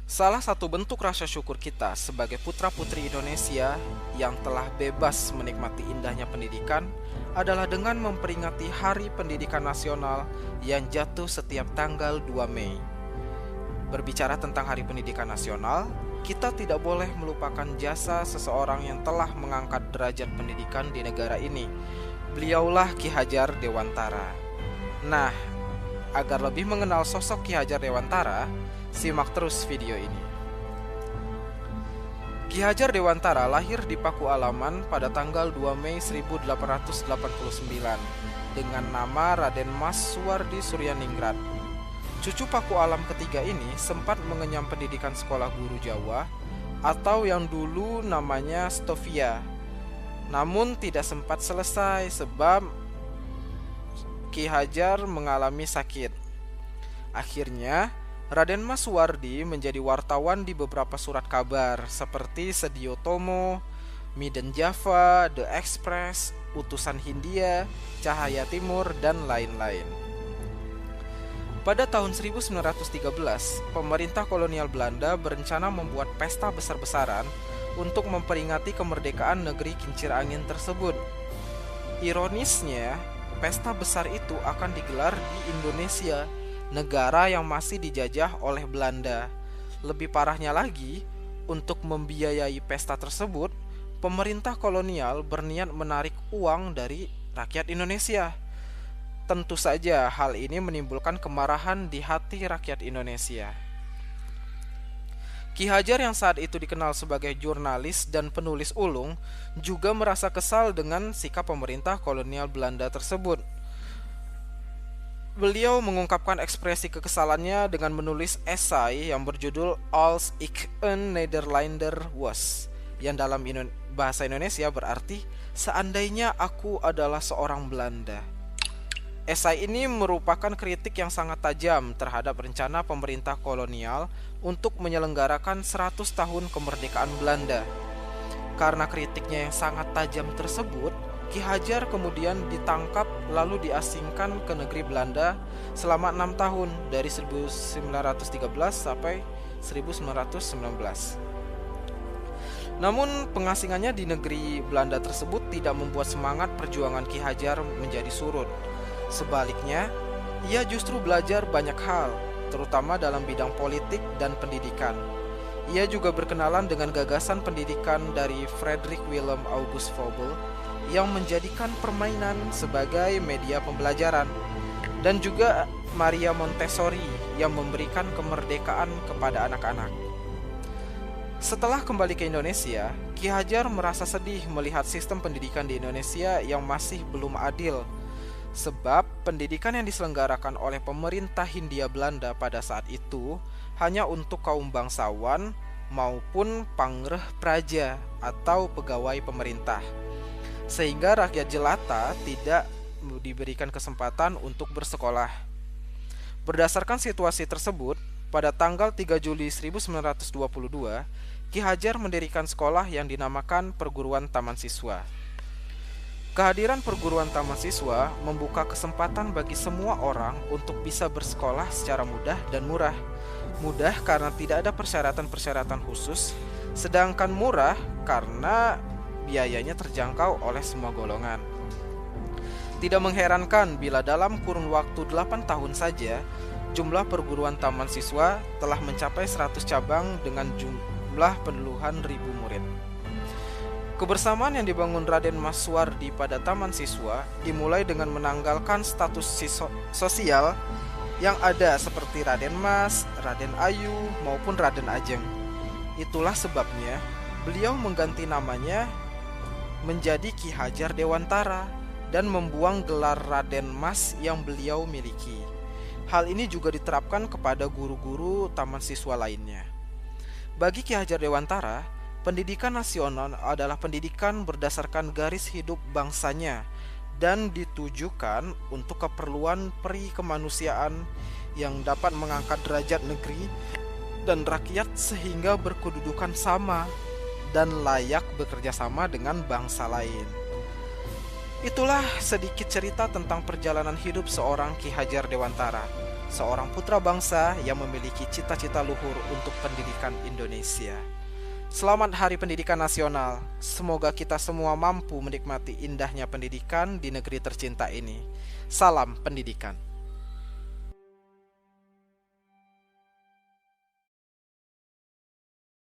Salah satu bentuk rasa syukur kita sebagai putra-putri Indonesia yang telah bebas menikmati indahnya pendidikan adalah dengan memperingati Hari Pendidikan Nasional yang jatuh setiap tanggal 2 Mei. Berbicara tentang Hari Pendidikan Nasional, kita tidak boleh melupakan jasa seseorang yang telah mengangkat derajat pendidikan di negara ini. Beliaulah Ki Hajar Dewantara. Nah, agar lebih mengenal sosok Ki Hajar Dewantara, simak terus video ini. Ki Hajar Dewantara lahir di Paku Alaman pada tanggal 2 Mei 1889 dengan nama Raden Mas Suwardi Suryaningrat. Cucu Paku Alam ketiga ini sempat mengenyam pendidikan sekolah guru Jawa atau yang dulu namanya Stovia. Namun tidak sempat selesai sebab Ki Hajar mengalami sakit. Akhirnya, Raden Mas Suwardi menjadi wartawan di beberapa surat kabar seperti Sedio Tomo, Midden Java, The Express, Utusan Hindia, Cahaya Timur, dan lain-lain. Pada tahun 1913, pemerintah kolonial Belanda berencana membuat pesta besar-besaran untuk memperingati kemerdekaan negeri kincir angin tersebut. Ironisnya, pesta besar itu akan digelar di Indonesia, negara yang masih dijajah oleh Belanda. Lebih parahnya lagi, untuk membiayai pesta tersebut, pemerintah kolonial berniat menarik uang dari rakyat Indonesia. Tentu saja hal ini menimbulkan kemarahan di hati rakyat Indonesia. Ki Hajar yang saat itu dikenal sebagai jurnalis dan penulis ulung juga merasa kesal dengan sikap pemerintah kolonial Belanda tersebut. Beliau mengungkapkan ekspresi kekesalannya dengan menulis esai yang berjudul Als ik een Nederlander was, yang dalam bahasa Indonesia berarti seandainya aku adalah seorang Belanda. Esai ini merupakan kritik yang sangat tajam terhadap rencana pemerintah kolonial untuk menyelenggarakan 100 tahun kemerdekaan Belanda. Karena kritiknya yang sangat tajam tersebut, Ki Hajar kemudian ditangkap lalu diasingkan ke negeri Belanda selama 6 tahun dari 1913 sampai 1919. Namun pengasingannya di negeri Belanda tersebut tidak membuat semangat perjuangan Ki Hajar menjadi surut. Sebaliknya, ia justru belajar banyak hal, terutama dalam bidang politik dan pendidikan. Ia juga berkenalan dengan gagasan pendidikan dari Frederick Willem August Froebel yang menjadikan permainan sebagai media pembelajaran, dan juga Maria Montessori yang memberikan kemerdekaan kepada anak-anak. Setelah kembali ke Indonesia, Ki Hajar merasa sedih melihat sistem pendidikan di Indonesia yang masih belum adil. Sebab pendidikan yang diselenggarakan oleh pemerintah Hindia Belanda pada saat itu hanya untuk kaum bangsawan maupun pangreh praja atau pegawai pemerintah, sehingga rakyat jelata tidak diberikan kesempatan untuk bersekolah. Berdasarkan situasi tersebut, pada tanggal 3 Juli 1922, Ki Hajar mendirikan sekolah yang dinamakan Perguruan Taman Siswa. Kehadiran perguruan taman siswa membuka kesempatan bagi semua orang untuk bisa bersekolah secara mudah dan murah. Mudah karena tidak ada persyaratan-persyaratan khusus, sedangkan murah karena biayanya terjangkau oleh semua golongan. Tidak mengherankan bila dalam kurun waktu 8 tahun saja, jumlah perguruan taman siswa telah mencapai 100 cabang dengan jumlah puluhan ribu murid. Kebersamaan yang dibangun Raden Mas Suwardi pada Taman Siswa dimulai dengan menanggalkan status sosial yang ada seperti Raden Mas, Raden Ayu, maupun Raden Ajeng. Itulah sebabnya beliau mengganti namanya menjadi Ki Hajar Dewantara dan membuang gelar Raden Mas yang beliau miliki. Hal ini juga diterapkan kepada guru-guru taman siswa lainnya. Bagi Ki Hajar Dewantara, pendidikan nasional adalah pendidikan berdasarkan garis hidup bangsanya dan ditujukan untuk keperluan peri kemanusiaan yang dapat mengangkat derajat negeri dan rakyat sehingga berkedudukan sama dan layak bekerja sama dengan bangsa lain. Itulah sedikit cerita tentang perjalanan hidup seorang Ki Hajar Dewantara. seorang putra bangsa yang memiliki cita-cita luhur untuk pendidikan Indonesia. Selamat Hari Pendidikan Nasional. Semoga kita semua mampu menikmati indahnya pendidikan di negeri tercinta ini. Salam pendidikan.